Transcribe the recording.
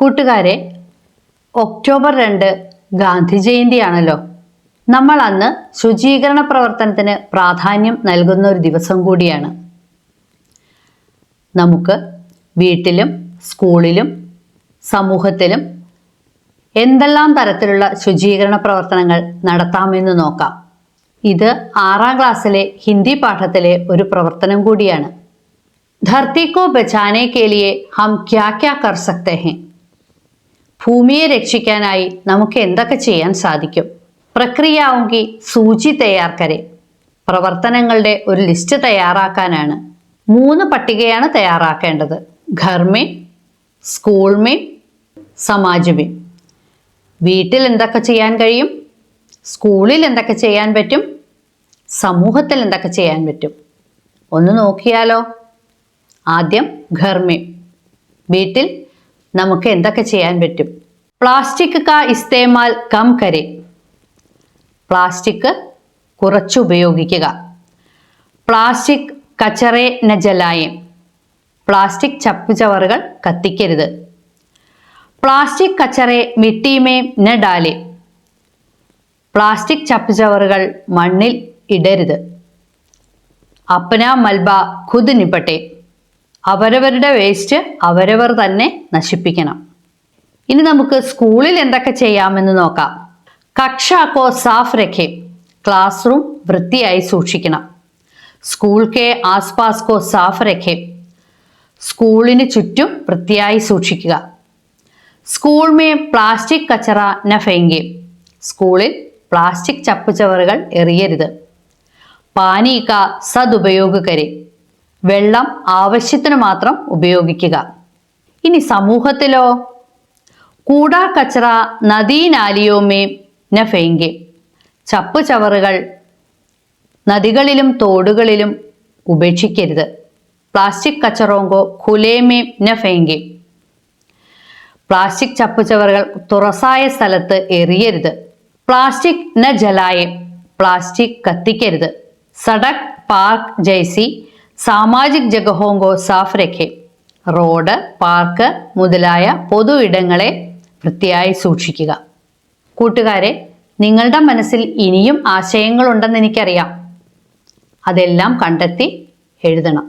കൂട്ടുകാരെ, ഒക്ടോബർ 2 ഗാന്ധി ജയന്തിയാണല്ലോ. നമ്മൾ അന്ന് ശുചീകരണ പ്രവർത്തനത്തിന് പ്രാധാന്യം നൽകുന്ന ഒരു ദിവസം കൂടിയാണ്. നമുക്ക് വീട്ടിലും സ്കൂളിലും സമൂഹത്തിലും എന്തെല്ലാം തരത്തിലുള്ള ശുചീകരണ പ്രവർത്തനങ്ങൾ നടത്താമെന്ന് നോക്കാം. ഇത് 6ാം ക്ലാസ്സിലെ ഹിന്ദി പാഠത്തിലെ ഒരു പ്രവർത്തനം കൂടിയാണ്. ധർത്തി കോ ബച്ചാനെ കെ ലിയെ ഹം ക്യാ ക്യാ കർ സക്തേ ഹൈ? ഭൂമിയെ രക്ഷിക്കാനായി നമുക്ക് എന്തൊക്കെ ചെയ്യാൻ സാധിക്കും? പ്രക്രിയാവുങ്കി സൂചി തയ്യാർ കരെ. പ്രവർത്തനങ്ങളുടെ ഒരു ലിസ്റ്റ് തയ്യാറാക്കാനാണ്. 3 പട്ടികയാണ് തയ്യാറാക്കേണ്ടത്. ഘർ may, school may, Samaj may. വീട്ടിൽ എന്തൊക്കെ ചെയ്യാൻ കഴിയും, സ്കൂളിൽ എന്തൊക്കെ ചെയ്യാൻ പറ്റും, സമൂഹത്തിൽ എന്തൊക്കെ ചെയ്യാൻ പറ്റും, ഒന്ന് നോക്കിയാലോ. ആദ്യം ഘർ മേ, വീട്ടിൽ നമുക്ക് എന്തൊക്കെ ചെയ്യാൻ പറ്റും? പ്ലാസ്റ്റിക് കാ ഇസ്തേമാൽ കം കരെ. പ്ലാസ്റ്റിക് കുറച്ച് ഉപയോഗിക്കുക. പ്ലാസ്റ്റിക് കച്ചറേ ന ജലായേ. പ്ലാസ്റ്റിക് ചപ്പുചവറുകൾ കത്തിക്കരുത്. പ്ലാസ്റ്റിക് കച്ചറേ മിട്ടിമേ ന ഡാലേ. പ്ലാസ്റ്റിക് ചപ്പുചവറുകൾ മണ്ണിൽ ഇടരുത്. അപ്നാ മൽബ ഖുദ് നിപട്ടെ. അവരവരുടെ വേസ്റ്റ് അവരവർ തന്നെ നശിപ്പിക്കണം. ഇനി നമുക്ക് സ്കൂളിൽ എന്തൊക്കെ ചെയ്യാമെന്ന് നോക്കാം. കക്ഷാ കോ സാഫ് രഖേ. ക്ലാസ് റൂം വൃത്തിയായി സൂക്ഷിക്കണം. സ്കൂൾ കെ ആസ്പാസ് കോ സാഫ് രഖേ. സ്കൂളിന് ചുറ്റും വൃത്തിയായി സൂക്ഷിക്കുക. സ്കൂൾ മേ പ്ലാസ്റ്റിക് കച്ചറ ന ഫെങ്കേ. സ്കൂളിൽ പ്ലാസ്റ്റിക് ചപ്പുചവറുകൾ എറിയരുത്. പാനി കാ സദുപയോഗ കരെ. വെള്ളം ആവശ്യത്തിന് മാത്രം ഉപയോഗിക്കുക. ഇനി സമൂഹത്തിലോ? കൂടാ കച്ചറ നദീനാലിയോ മേ ന ഫെങ്കേ. ചപ്പുചവറുകൾ നദികളിലും തോടുകളിലും ഉപേക്ഷിക്കരുത്. പ്ലാസ്റ്റിക് കച്ചറോങ്കോ ഖുലേമേ ന ഫെങ്കേ. പ്ലാസ്റ്റിക് ചപ്പുചവറുകൾ തുറസായ സ്ഥലത്ത് എറിയരുത്. പ്ലാസ്റ്റിക് ന ജലായേ. Plastic കത്തിക്കരുത്. Sadak, park ജൈസി സാമാജിക് ജഗഹോങ്കോ SAFF രഖേ. Road, park മുതലായ പൊതു ഇടങ്ങളെ വൃത്തിയായി സൂക്ഷിക്കുക. കൂട്ടുകാരെ, നിങ്ങളുടെ മനസ്സിൽ ഇനിയും ആശയങ്ങളുണ്ടെന്ന് എനിക്കറിയാം. അതെല്ലാം കണ്ടെത്തി എഴുതണം.